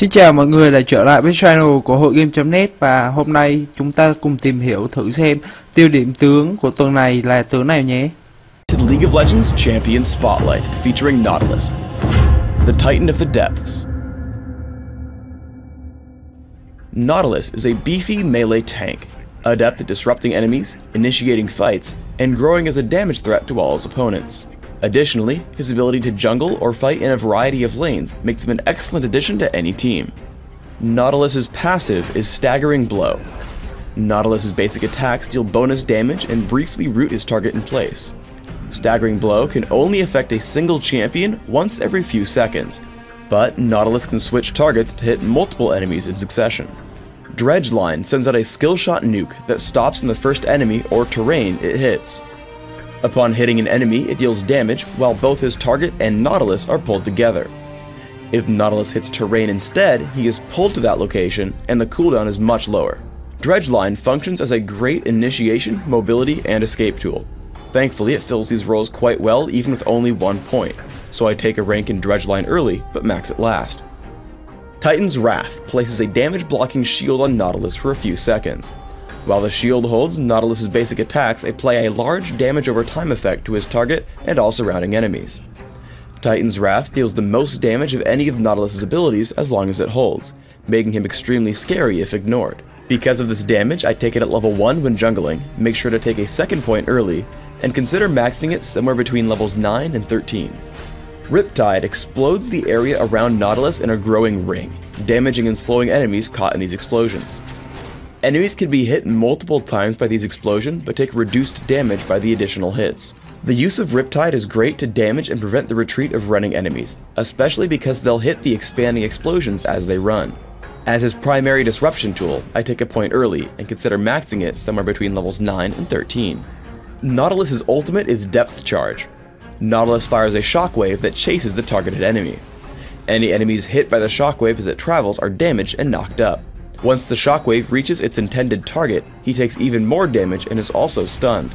Xin chào mọi người đã trở lại với channel của hội game.net và hôm nay chúng ta cùng tìm hiểu thử xem tiêu điểm tướng của tuần này là tướng nào nhé. To the League of Legends Champion Spotlight featuring Nautilus, the Titan of the Depths. Nautilus is a beefy melee tank, adept at disrupting enemies, initiating fights, and growing as a damage threat to all his opponents. Additionally, his ability to jungle or fight in a variety of lanes makes him an excellent addition to any team. Nautilus's passive is Staggering Blow. Nautilus's basic attacks deal bonus damage and briefly root his target in place. Staggering Blow can only affect a single champion once every few seconds, but Nautilus can switch targets to hit multiple enemies in succession. Dredge Line sends out a skill shot nuke that stops in the first enemy or terrain it hits. Upon hitting an enemy, it deals damage while both his target and Nautilus are pulled together. If Nautilus hits terrain instead, he is pulled to that location and the cooldown is much lower. Dredge Line functions as a great initiation, mobility, and escape tool. Thankfully, it fills these roles quite well even with only 1 point, so I take a rank in Dredge Line early, but max it last. Titan's Wrath places a damage blocking shield on Nautilus for a few seconds. While the shield holds Nautilus's basic attacks, apply a large damage over time effect to his target and all surrounding enemies. Titan's Wrath deals the most damage of any of Nautilus's abilities as long as it holds, making him extremely scary if ignored. Because of this damage, I take it at level 1 when jungling, make sure to take a second point early, and consider maxing it somewhere between levels 9 and 13. Riptide explodes the area around Nautilus in a growing ring, damaging and slowing enemies caught in these explosions. Enemies can be hit multiple times by these explosions, but take reduced damage by the additional hits. The use of Riptide is great to damage and prevent the retreat of running enemies, especially because they'll hit the expanding explosions as they run. As his primary disruption tool, I take a point early and consider maxing it somewhere between levels 9 and 13. Nautilus's ultimate is Depth Charge. Nautilus fires a shockwave that chases the targeted enemy. Any enemies hit by the shockwave as it travels are damaged and knocked up. Once the shockwave reaches its intended target, he takes even more damage and is also stunned.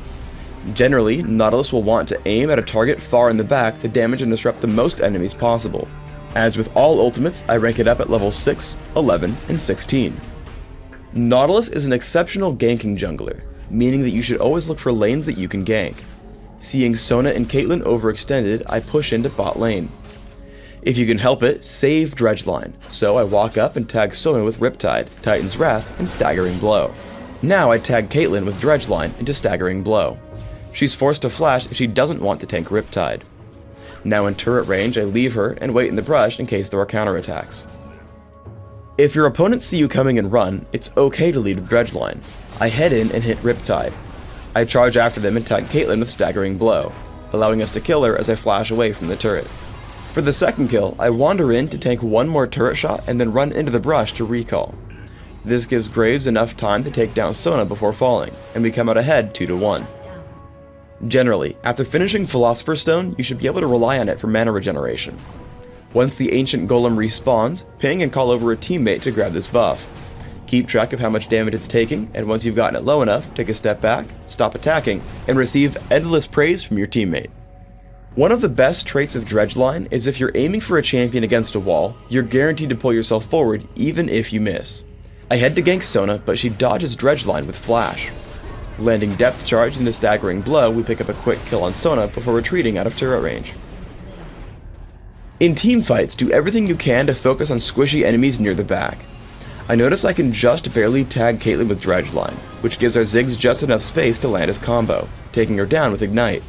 Generally, Nautilus will want to aim at a target far in the back to damage and disrupt the most enemies possible. As with all ultimates, I rank it up at level 6, 11, and 16. Nautilus is an exceptional ganking jungler, meaning that you should always look for lanes that you can gank. Seeing Sona and Caitlyn overextended, I push into bot lane. If you can help it, save Dredge Line, so I walk up and tag Sona with Riptide, Titan's Wrath, and Staggering Blow. Now I tag Caitlyn with Dredge Line into Staggering Blow. She's forced to flash if she doesn't want to tank Riptide. Now in turret range, I leave her and wait in the brush in case there are counterattacks. If your opponents see you coming and run, it's okay to lead with Dredge Line. I head in and hit Riptide. I charge after them and tag Caitlyn with Staggering Blow, allowing us to kill her as I flash away from the turret. For the second kill, I wander in to tank one more turret shot and then run into the brush to recall. This gives Graves enough time to take down Sona before falling, and we come out ahead 2-1. Generally, after finishing Philosopher's Stone, you should be able to rely on it for mana regeneration. Once the Ancient Golem respawns, ping and call over a teammate to grab this buff. Keep track of how much damage it's taking, and once you've gotten it low enough, take a step back, stop attacking, and receive endless praise from your teammate. One of the best traits of Dredge Line is if you're aiming for a champion against a wall, you're guaranteed to pull yourself forward even if you miss. I head to gank Sona, but she dodges Dredge Line with Flash. Landing Depth Charge into Staggering Blow, we pick up a quick kill on Sona before retreating out of turret range. In teamfights, do everything you can to focus on squishy enemies near the back. I notice I can just barely tag Caitlyn with Dredge Line, which gives our Ziggs just enough space to land his combo, taking her down with Ignite.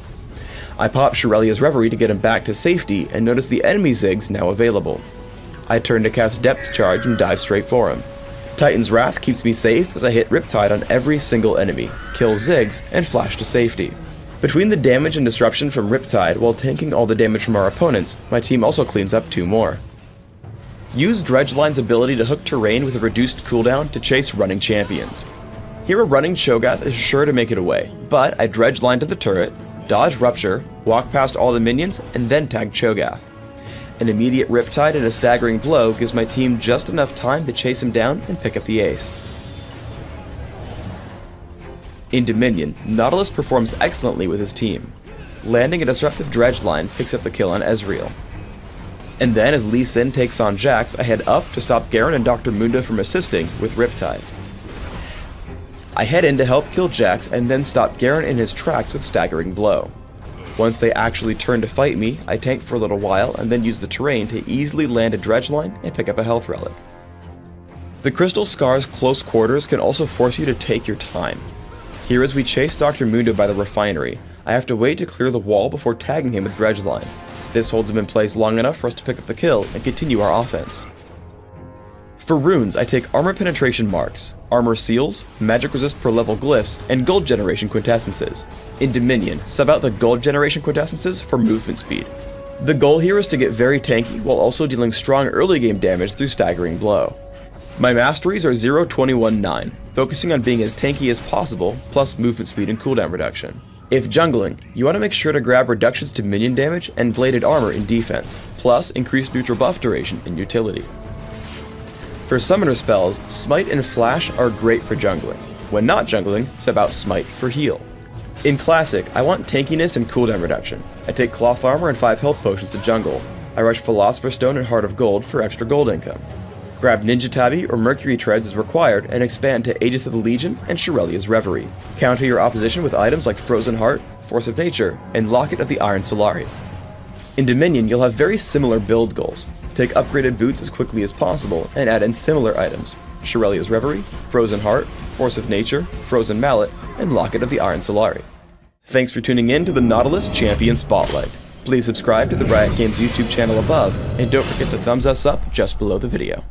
I pop Shirelia's Reverie to get him back to safety and notice the enemy Ziggs now available. I turn to cast Depth Charge and dive straight for him. Titan's Wrath keeps me safe as I hit Riptide on every single enemy, kill Ziggs, and flash to safety. Between the damage and disruption from Riptide while tanking all the damage from our opponents, my team also cleans up 2 more. Use Dredge Line's ability to hook terrain with a reduced cooldown to chase running champions. Here a running Cho'Gath is sure to make it away, but I Dredge Line to the turret, dodge Rupture, walk past all the minions, and then tag Cho'Gath. An immediate Riptide and a Staggering Blow gives my team just enough time to chase him down and pick up the ace. In Dominion, Nautilus performs excellently with his team. Landing a disruptive Dredge Line picks up the kill on Ezreal. And then as Sin takes on Jax, I head up to stop Garen and Dr. Mundo from assisting with Riptide. I head in to help kill Jax and then stop Garen in his tracks with Staggering Blow. Once they actually turn to fight me, I tank for a little while and then use the terrain to easily land a dredge line and pick up a health relic. The Crystal Scar's close quarters can also force you to take your time. Here as we chase Dr. Mundo by the refinery, I have to wait to clear the wall before tagging him with dredge line. This holds him in place long enough for us to pick up the kill and continue our offense. For runes, I take armor penetration marks, armor seals, magic resist per level glyphs, and gold generation quintessences. In Dominion, sub out the gold generation quintessences for movement speed. The goal here is to get very tanky while also dealing strong early game damage through Staggering Blow. My masteries are 0, 21, 9, focusing on being as tanky as possible, plus movement speed and cooldown reduction. If jungling, you want to make sure to grab reductions to minion damage and bladed armor in defense, plus increased neutral buff duration in utility. For summoner spells, Smite and Flash are great for jungling. When not jungling, sub out Smite for heal. In Classic, I want tankiness and cooldown reduction. I take Cloth Armor and 5 health potions to jungle. I rush Philosopher's Stone and Heart of Gold for extra gold income. Grab Ninja Tabi or Mercury Treads as required and expand to Aegis of the Legion and Shirelia's Reverie. Counter your opposition with items like Frozen Heart, Force of Nature, and Locket of the Iron Solari. In Dominion, you'll have very similar build goals. Take upgraded boots as quickly as possible and add in similar items: Shirelia's Reverie, Frozen Heart, Force of Nature, Frozen Mallet, and Locket of the Iron Solari. Thanks for tuning in to the Nautilus Champion Spotlight. Please subscribe to the Riot Games YouTube channel above, and don't forget to thumbs us up just below the video.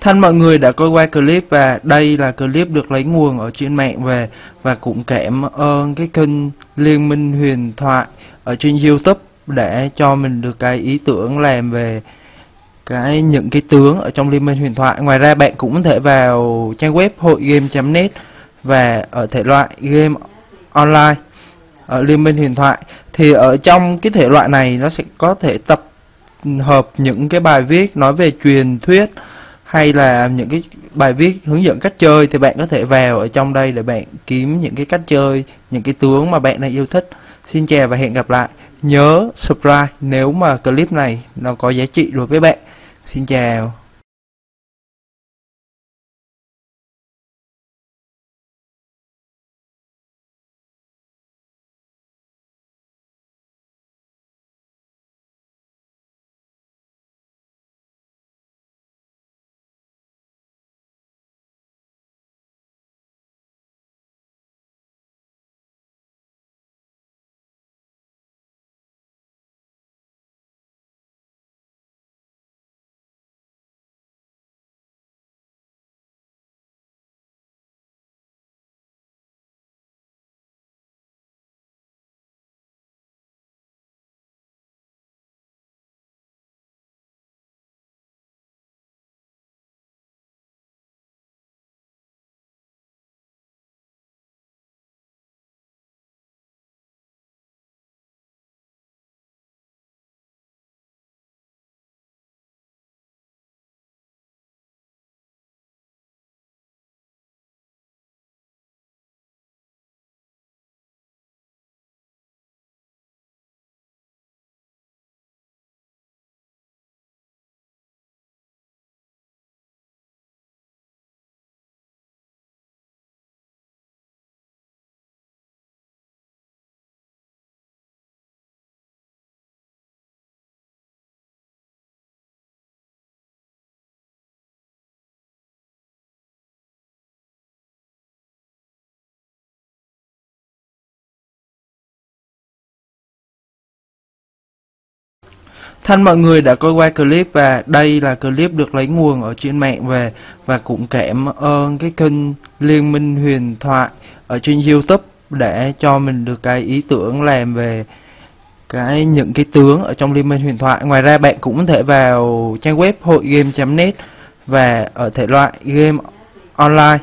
Thân mọi người đã coi qua clip và đây là clip được lấy nguồn ở trên mạng về, và cũng cảm ơn cái kênh Liên, Minh, Huyền, Thoại ở trên YouTube để cho mình được cái ý tưởng làm về những cái tướng ở trong Liên Minh Huyền Thoại. Ngoài ra bạn cũng có thể vào trang web hội game.net và ở thể loại game online ở Liên Minh Huyền Thoại. Thì ở trong cái thể loại này nó sẽ có thể tập hợp những cái bài viết nói về truyền thuyết hay là những cái bài viết hướng dẫn cách chơi, thì bạn có thể vào ở trong đây để bạn kiếm những cái cách chơi, những cái tướng mà bạn đang yêu thích. Xin chào và hẹn gặp lại. Nhớ subscribe nếu mà clip này nó có giá trị đối với bạn. Xin chào. Thân mọi người đã coi qua clip và đây là clip được lấy nguồn ở trên mạng về, và cũng cảm ơn cái kênh Liên, Minh, Huyền, Thoại ở trên YouTube để cho mình được cái ý tưởng làm về những cái tướng ở trong Liên Minh Huyền Thoại. Ngoài ra bạn cũng có thể vào trang web hội game.net và ở thể loại game online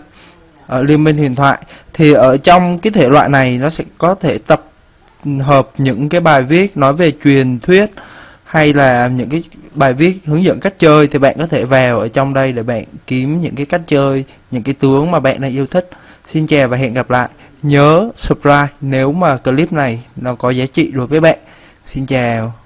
Liên minh huyền thoại. Thì ở trong cái thể loại này nó sẽ có thể tập hợp những cái bài viết nói về truyền thuyết hay là những cái bài viết hướng dẫn cách chơi, thì bạn có thể vào ở trong đây để bạn kiếm những cái cách chơi, những cái tướng mà bạn đang yêu thích. Xin chào và hẹn gặp lại. Nhớ subscribe nếu mà clip này nó có giá trị đối với bạn. Xin chào.